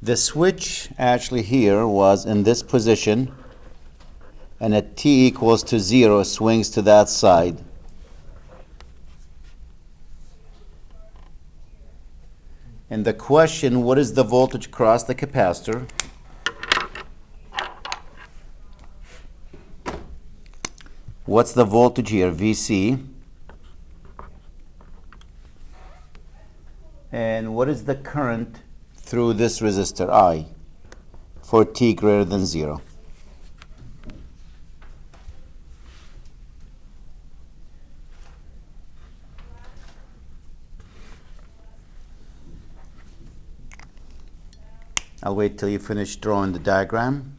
The switch actually here was in this position, and at t equals to 0 swings to that side. And the question, what is the voltage across the capacitor? What's the voltage here? VC. And what is the current through this resistor, I, for t greater than 0? I'll wait till you finish drawing the diagram.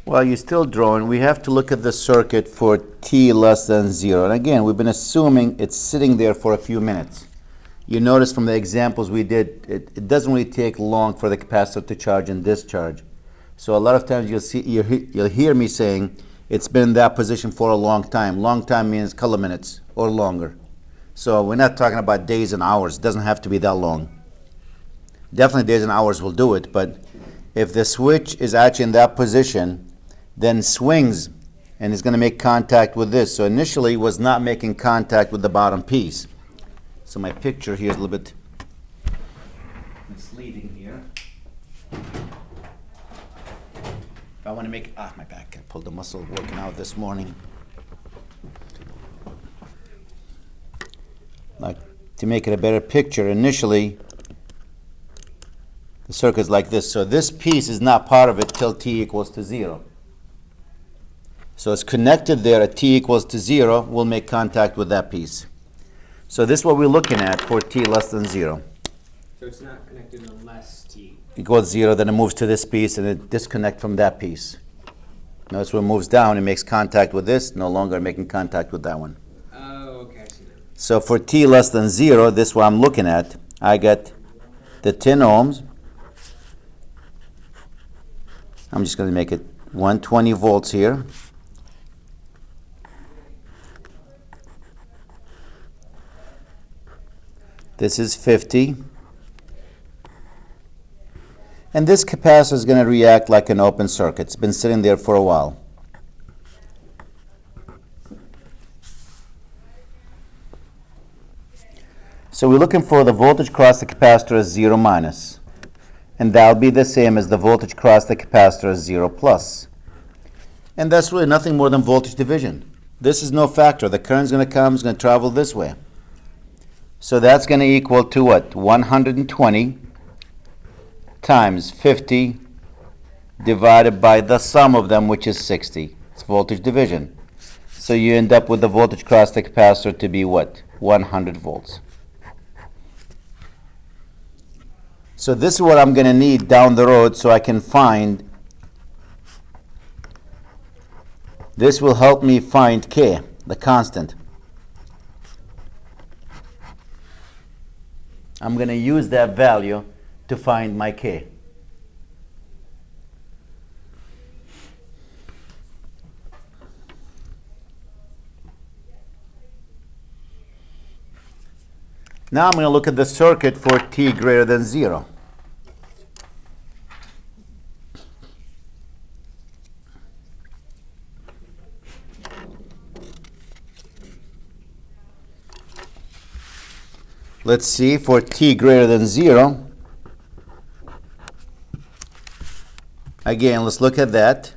While you're still drawing, we have to look at the circuit for t less than 0. And again, we've been assuming it's sitting there for a few minutes. You notice from the examples we did, it doesn't really take long for the capacitor to charge and discharge. So a lot of times you'll hear me saying it's been in that position for a long time. Long time means a couple of minutes or longer. So we're not talking about days and hours. It doesn't have to be that long. Definitely days and hours will do it, but if the switch is actually in that position, then swings and is going to make contact with this. So initially it was not making contact with the bottom piece. So my picture here is a little bit misleading here. If I want to make, my back, I pulled the muscle working out this morning. Like, to make it a better picture, initially the circuit is like this. So this piece is not part of it till t equals to 0. So it's connected there at t equals to 0, we'll make contact with that piece. So this is what we're looking at for t less than 0. So it's not connected unless t equals 0, then it moves to this piece and it disconnects from that piece. Notice when it moves down, it makes contact with this, no longer making contact with that one. Oh, okay, I see that. So for t less than 0, this is what I'm looking at. I get the 10 ohms. I'm just going to make it 120 volts here. This is 50. And this capacitor is going to react like an open circuit. It's been sitting there for a while. So we're looking for the voltage across the capacitor as 0 minus. And that'll be the same as the voltage across the capacitor as 0 plus. And that's really nothing more than voltage division. This is no factor. The current's going to come, it's going to travel this way. So that's going to equal to what? 120 times 50 divided by the sum of them, which is 60. It's voltage division. So you end up with the voltage across the capacitor to be what? 100 volts. So this is what I'm going to need down the road so I can find. This will help me find K, the constant. I'm going to use that value to find my K. Now I'm going to look at the circuit for t greater than 0. Let's see, for t greater than 0, again, let's look at that.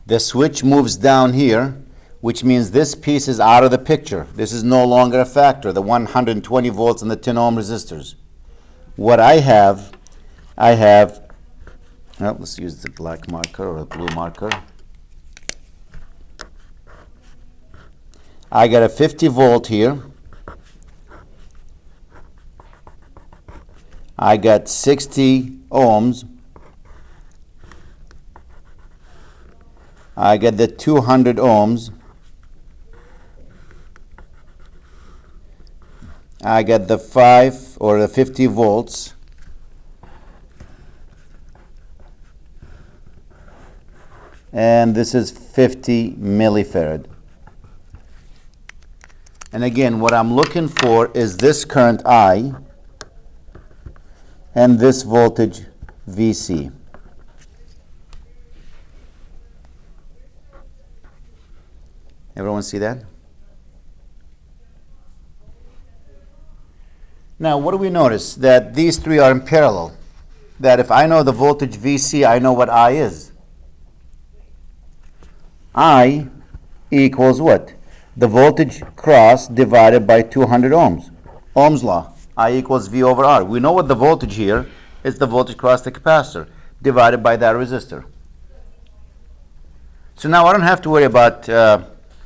The switch moves down here, which means this piece is out of the picture. This is no longer a factor, the 120 volts and the 10 ohm resistors. What I have, well, let's use the black marker or the blue marker. I got a 50 volt here. I got 60 ohms. I get the 200 ohms. I get the 5 or the 50 volts. And this is 50 millifarad. And again, what I'm looking for is this current I and this voltage VC. Everyone see that? Now, what do we notice? That these three are in parallel. That if I know the voltage VC, I know what I is. I equals what? The voltage cross divided by 200 ohms. Ohm's law. I equals V over R. We know what the voltage here is, the voltage cross the capacitor divided by that resistor. So now I don't have to worry about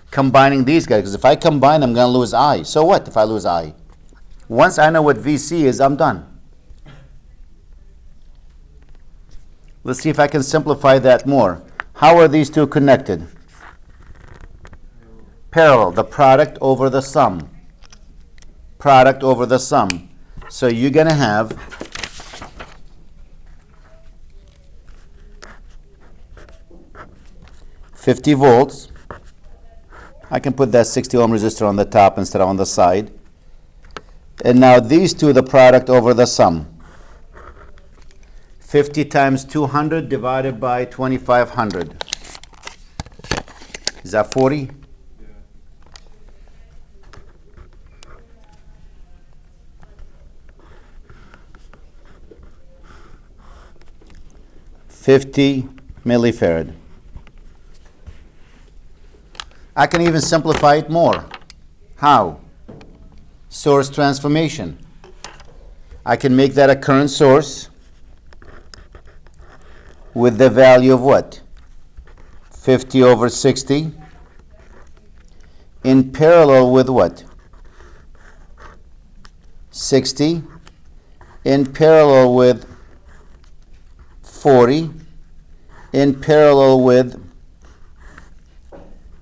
combining these guys, because if I combine them, I'm going to lose I. So what if I lose I? Once I know what VC is, I'm done. Let's see if I can simplify that more. How are these two connected? Parallel, the product over the sum. Product over the sum. So you're going to have $50 volts. I can put that 60 ohm resistor on the top instead of on the side. And now these two, the product over the sum. 50 times 200 divided by 2500. Is that 40? Yeah. 50 millifarad. I can even simplify it more. How? Source transformation. I can make that a current source with the value of what? 50 over 60 in parallel with what? 60 in parallel with 40 in parallel with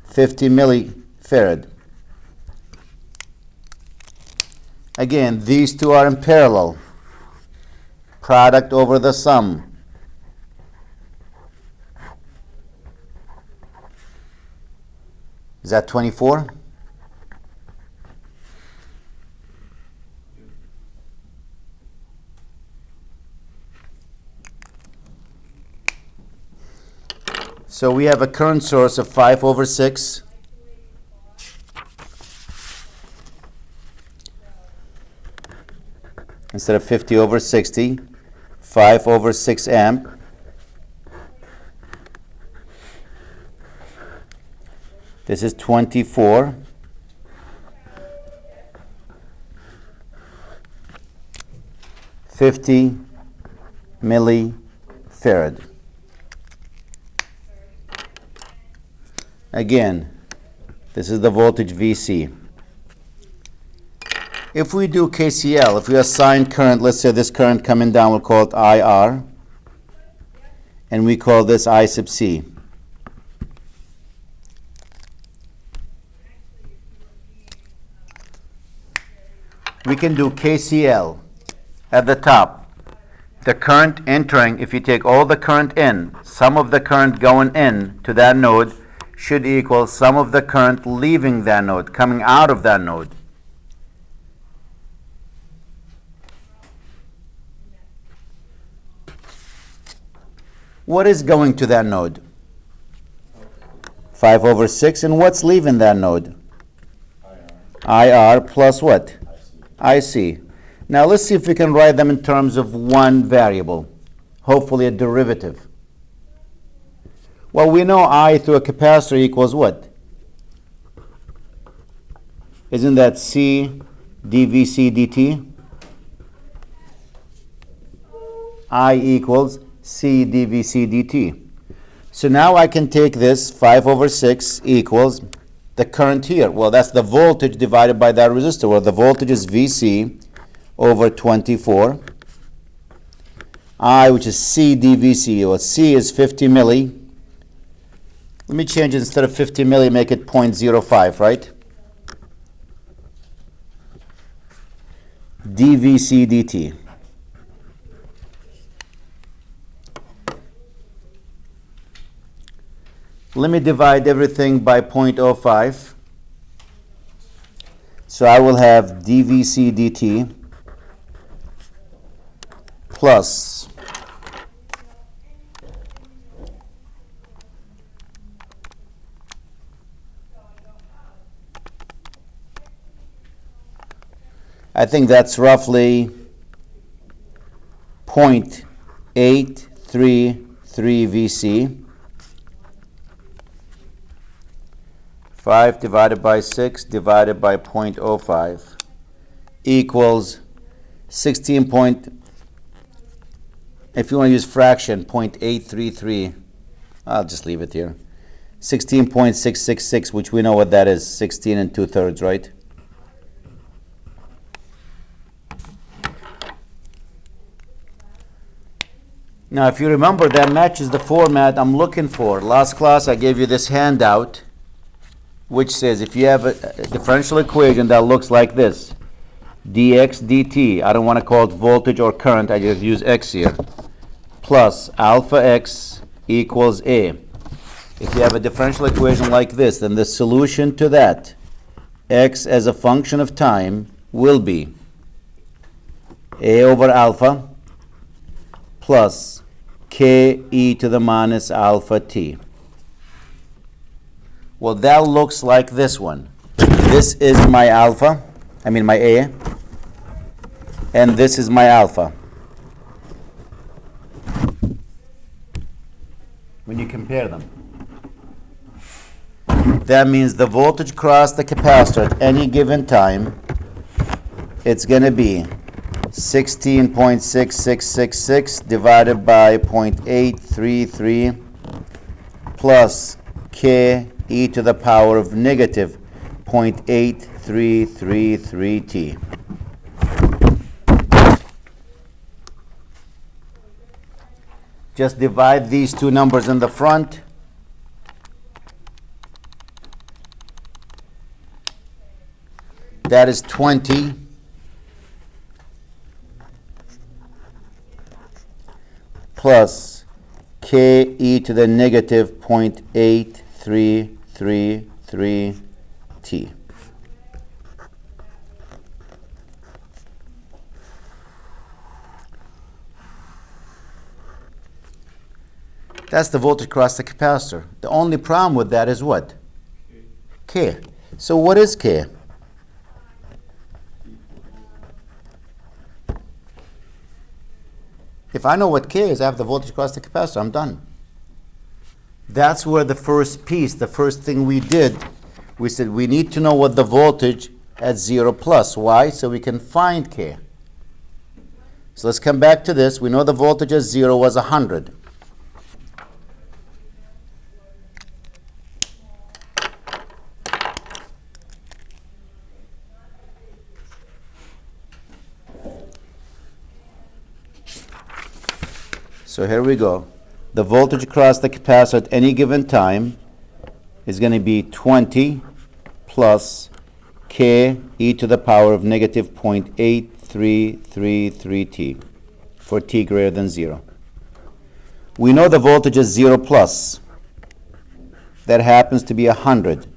50 millifarad. Again, these two are in parallel. Product over the sum. Is that 24? So we have a current source of 5 over 6. Instead of 50 over 60, 5 over 6 amp. This is 24. $50 millifarad. Again, this is the voltage VC. If we do KCL, if we assign current, let's say this current coming down, we'll call it IR, and we call this I sub C. We can do KCL at the top. The current entering, if you take all the current in, sum of the current going in to that node should equal sum of the current leaving that node, coming out of that node. What is going to that node? 5 over 6. And what's leaving that node? IR plus what? IC. Now let's see if we can write them in terms of one variable, hopefully a derivative. Well, we know I through a capacitor equals what? Isn't that C dVC dt? I equals C dVC dt. So now I can take this 5 over 6 equals the current here. Well, that's the voltage divided by that resistor. Well, the voltage is VC over 24. I, which is C dVC, or C is 50 milli. Let me change it, instead of 50 milli, make it 0.05, right? dvc dt. Let me divide everything by 0.05. So I will have dvc dt plus I think that's roughly 0.833 VC. 5 divided by 6 divided by 0.05 equals 16 point, if you want to use fraction, 0.833. I'll just leave it here. 16.666, which we know what that is, 16 2/3, right? Now, if you remember, that matches the format I'm looking for. Last class, I gave you this handout, which says if you have a differential equation that looks like this, dx dt, I don't want to call it voltage or current, I just use x here, plus alpha x equals a. If you have a differential equation like this, then the solution to that, x as a function of time, will be a over alpha plus k e to the minus alpha t. Well, that looks like this one. This is my alpha, my a, and this is my alpha. When you compare them, that means the voltage across the capacitor at any given time, it's going to be 16.6666 divided by 0.833 plus k e to the power of negative 0.8333 t. Just divide these two numbers in the front. That is 20 plus k e to the negative 0.8333 t. That's the voltage across the capacitor. The only problem with that is what? K. So what is K? If I know what K is, I have the voltage across the capacitor, I'm done. That's where the first piece, the first thing we did, we said we need to know what the voltage at 0 plus. Why? So we can find K. So let's come back to this. We know the voltage at 0 was 100. So here we go. The voltage across the capacitor at any given time is going to be 20 plus k e to the power of negative 0.8333 t for t greater than 0. We know the voltage is 0 plus. That happens to be 100.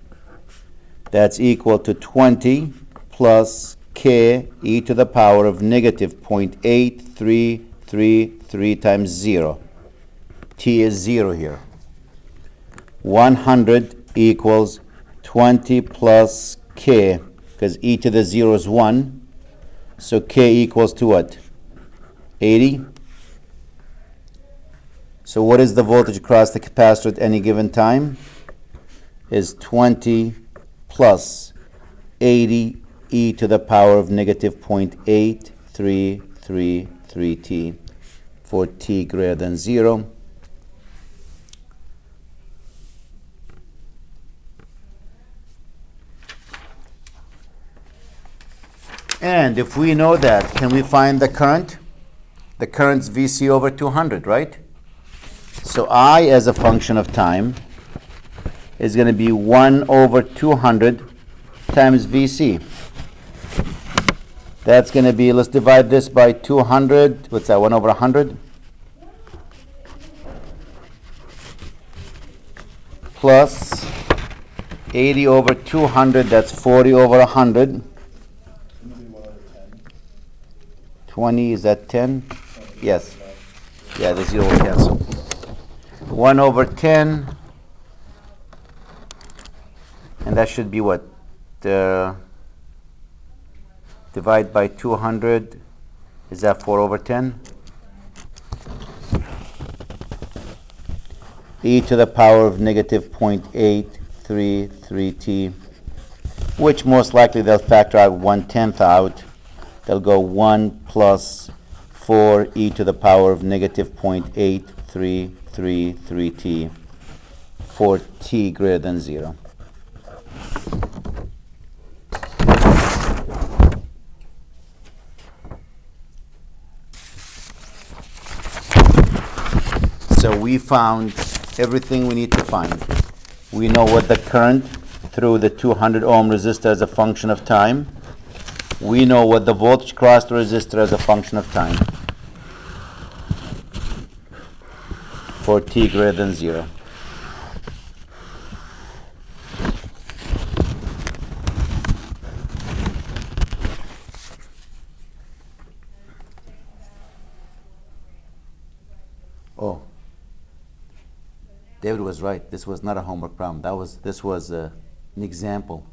That's equal to 20 plus k e to the power of negative 0.8333 times 0. T is 0 here. 100 equals 20 plus k, because e to the 0 is 1. So k equals to what? 80. So what is the voltage across the capacitor at any given time? Is 20 plus 80 e to the power of negative 0.8333 t for t greater than 0. And if we know that, can we find the current? The current's VC over 200, right? So I, as a function of time, is going to be 1 over 200 times VC. That's going to be, let's divide this by 200. What's that, 1 over 100? Plus 80 over 200, that's 40 over 100. 20, is that 10? Yes. Yeah, the 0 will cancel. 1 over 10, and that should be what? Divide by 200, is that 4 over 10? E to the power of negative 0.833t, which most likely they'll factor out 1/10 out. They'll go 1 plus 4 e to the power of negative 0.8333t for t greater than 0. So we found everything we need to find. We know what the current through the 200 ohm resistor as a function of time. We know what the voltage across the resistor as a function of time for t greater than 0. Oh, David was right. This was not a homework problem. This was an example.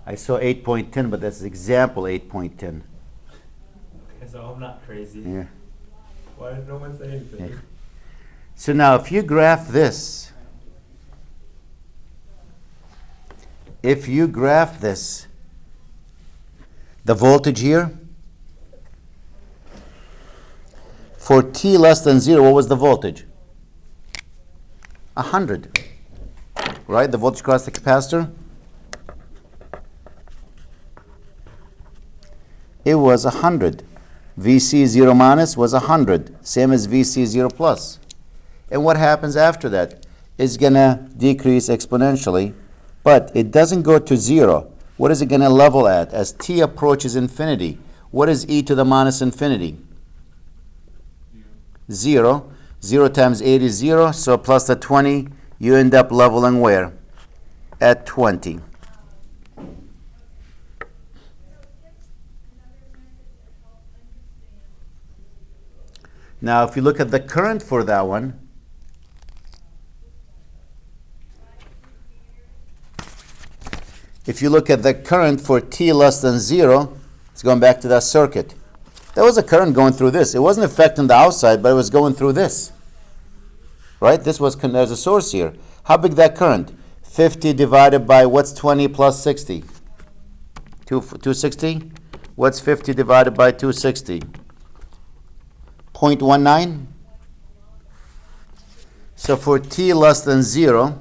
I saw 8.10, but that's example 8.10. So I'm not crazy. Yeah. Why did no one say anything? Yeah. So now if you graph this, the voltage here, for t less than 0, what was the voltage? 100. Right? The voltage across the capacitor? It was 100. VC 0 minus was 100, same as VC 0 plus. And what happens after that? It's going to decrease exponentially, but it doesn't go to 0. What is it going to level at as t approaches infinity? What is e to the minus infinity? 0. 0 times 8 is 0, so plus the 20, you end up leveling where? At 20. Now, if you look at the current for that one, if you look at the current for t less than 0, it's going back to that circuit. There was a current going through this. It wasn't affecting the outside, but it was going through this. Right? There's a source here. How big that current? 50 divided by, what's 20 plus 60? 260? What's 50 divided by 260? 0.19? So for t less than 0,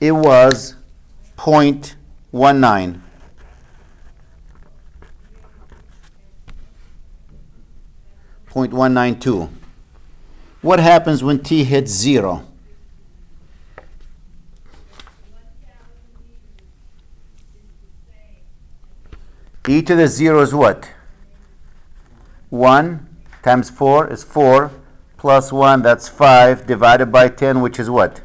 it was 0.19. .192. What happens when t hits 0? E to the 0 is what? 1 times 4 is 4, plus 1, that's 5, divided by 10, which is what?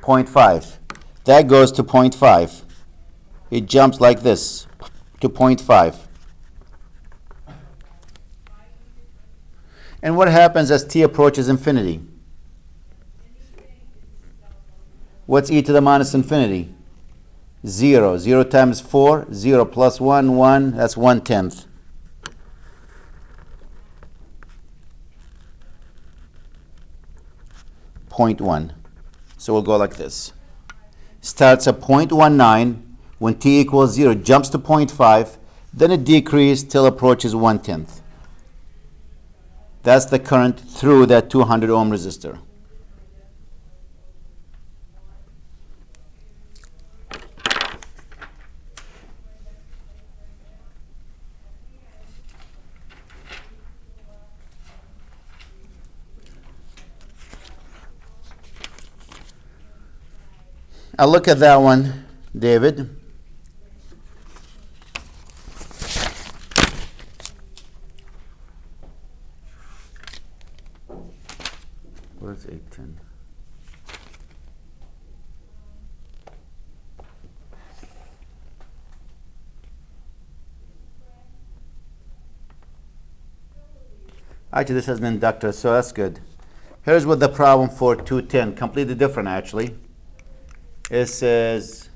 0.5. That goes to 0.5. It jumps like this to 0.5. And what happens as t approaches infinity? What's e to the minus infinity? 0. 0 times 4, 0 plus 1, 1, that's 1/10. .1. So we'll go like this. Starts at 0.19. When t equals 0, jumps to 0.5. Then it decreases till approaches 1/10. That's the current through that 200 ohm resistor. I'll look at that one, David. What is 810? Actually, this has an inductor, so that's good. Here's what the problem for 210, completely different actually. It says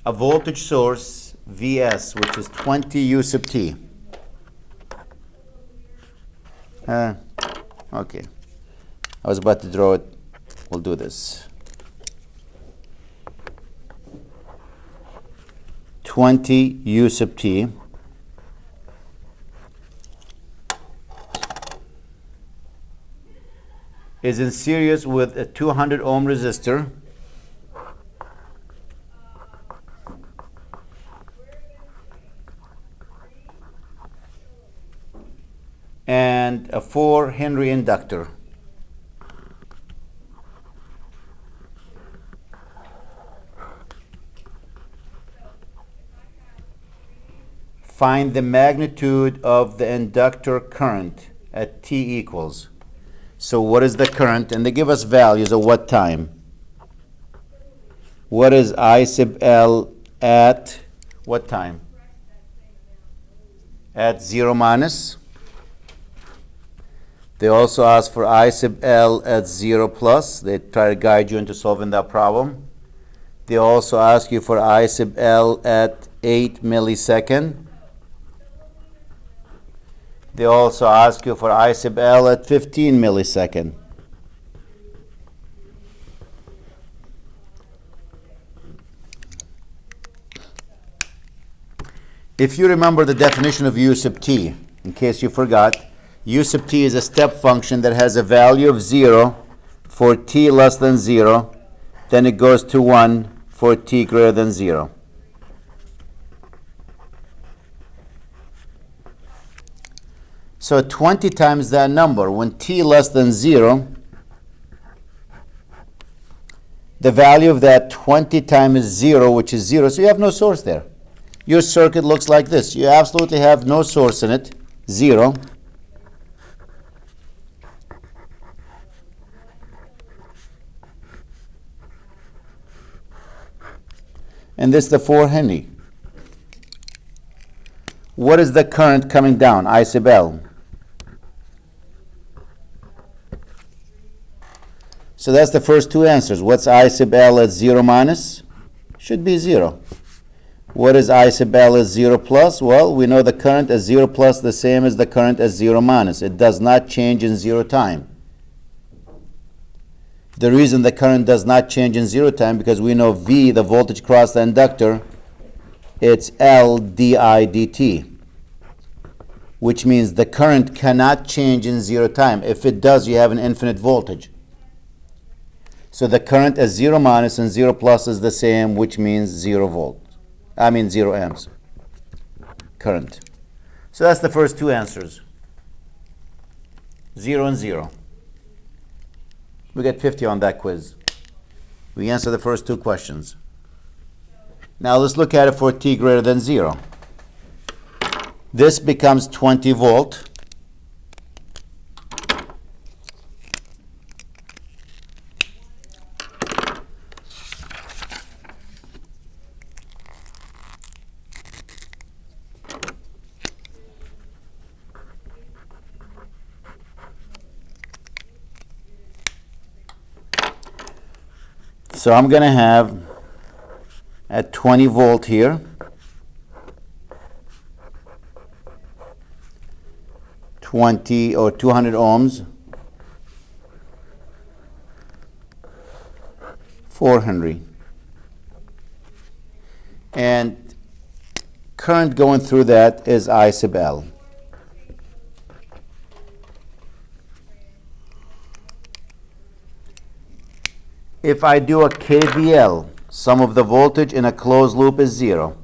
a voltage source, Vs, which is 20 U sub t. Okay. I was about to draw it. We'll do this. 20 U sub t is in series with a 200 ohm resistor and a 4 Henry inductor. Find the magnitude of the inductor current at t equals. So what is the current? And they give us values of what time. What is I sub L at what time? At 0 minus. They also ask for I sub L at 0 plus. They try to guide you into solving that problem. They also ask you for I sub L at 8 millisecond. They also ask you for I sub L at 15 millisecond. If you remember the definition of U sub t, in case you forgot, U sub t is a step function that has a value of 0 for t less than 0, then it goes to 1 for t greater than 0. So 20 times that number, when t less than 0, the value of that 20 times 0, which is 0, so you have no source there. Your circuit looks like this. You absolutely have no source in it, 0. And this is the 4 Henry. What is the current coming down? I sub L. So that's the first two answers. What's I sub L at 0 minus? Should be 0. What is I sub L at 0 plus? Well, we know the current at 0 plus the same as the current at 0 minus. It does not change in 0 time. The reason the current does not change in 0 time because we know V, the voltage across the inductor, it's L di dt, which means the current cannot change in 0 time. If it does, you have an infinite voltage. So the current at 0 minus and 0 plus is the same, which means 0 amps current. So that's the first two answers. 0 and 0. We get 50 on that quiz. We answer the first two questions. Now let's look at it for t greater than 0. This becomes 20 volt. So I'm going to have at 20 volt here, 20 or 200 ohms, 4 Henry. And current going through that is I sub L. If I do a KVL, sum of the voltage in a closed loop is 0.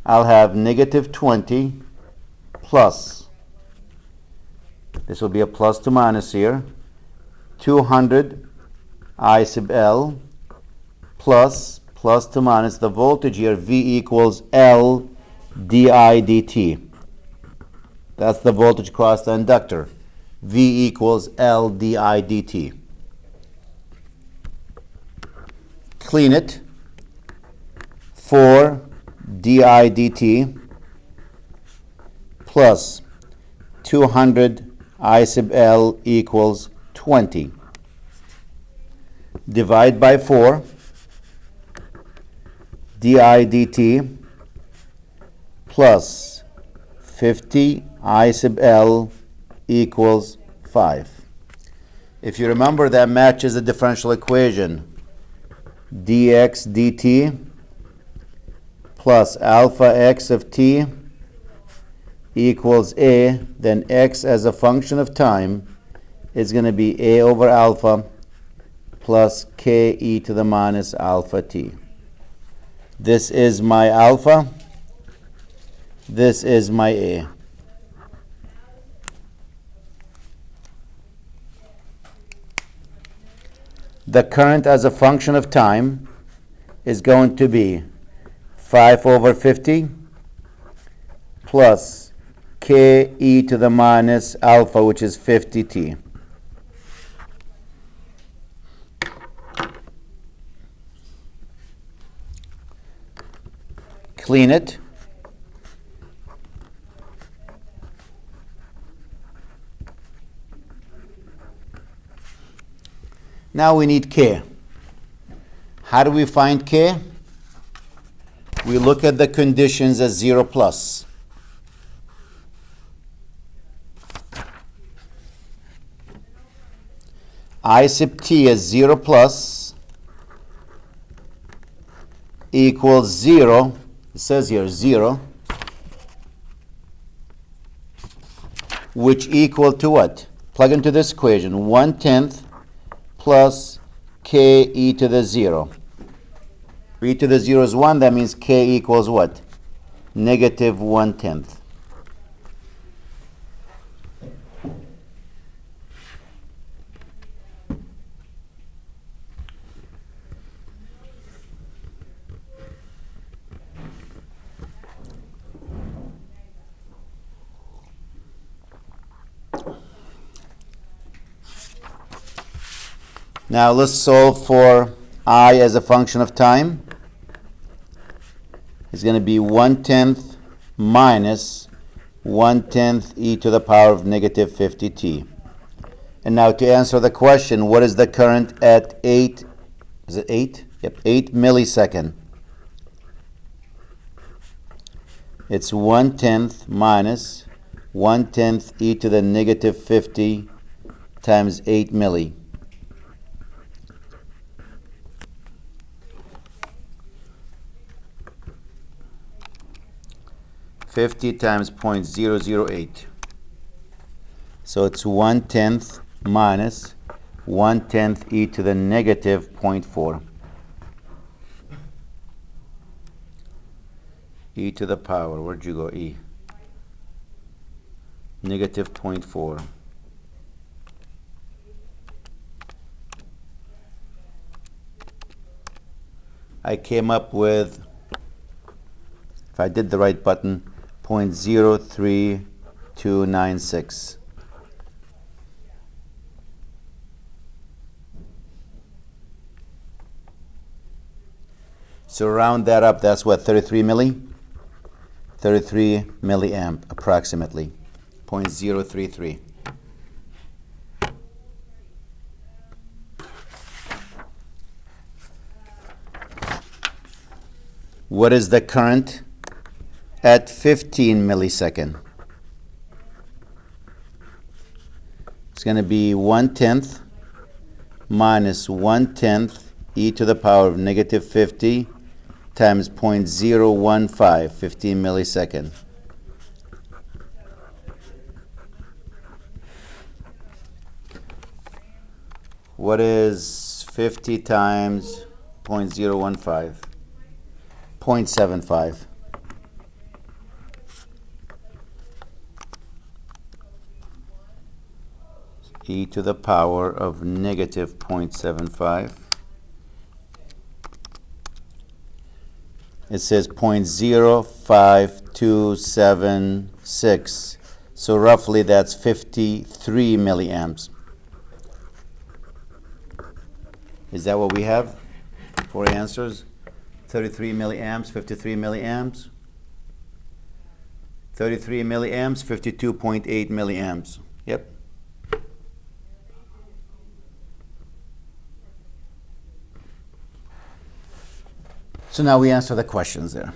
I'll have negative 20 plus, this will be a plus to minus here, 200 I sub L plus to minus the voltage here, V equals L di dt. That's the voltage across the inductor. V equals L di dt. Clean it. 4 di dt plus 200 I sub L equals 20. Divide by 4. Di dt plus 50 I sub L equals 5. If you remember, that matches the differential equation. Dx dt plus alpha x of t equals a, then x as a function of time is going to be a over alpha plus k e to the minus alpha t. This is my alpha. This is my a. The current as a function of time is going to be 5 over 50 plus k e to the minus alpha, which is 50t. Clean it. Now we need k. How do we find k? We look at the conditions as 0 plus. I sub t as 0 plus equals 0. It says here 0, which equal to what? Plug into this equation. 1/10 plus k e to the 0. E to the 0 is 1. That means k equals what? Negative 1/10. Now let's solve for I as a function of time. It's going to be 1/10 minus 1/10 e to the power of negative 50t. And now to answer the question, what is the current at 8, is it 8? Yep, 8 millisecond. It's 1/10 minus 1/10 e to the negative 50 times 8 milli. Times 0.008. So it's 1/10 minus 1/10 e to the negative 0.4. E to the power, where'd you go, e? Negative 0.4. I came up with, if I did the right button, 0.03296. So round that up, that's what, 33 milli? 33 milliamp, approximately, 0.033. What is the current at 15 millisecond? It's going to be 1/10 minus 1/10 e to the power of negative 50 times 0.015, 15 millisecond. What is 50 times 0.015? 0.75. e to the power of negative 0.75. It says 0.05276. So roughly that's 53 milliamps. Is that what we have for answers? 33 milliamps, 53 milliamps. 33 milliamps, 52.8 milliamps. Yep. So now we answer the questions there.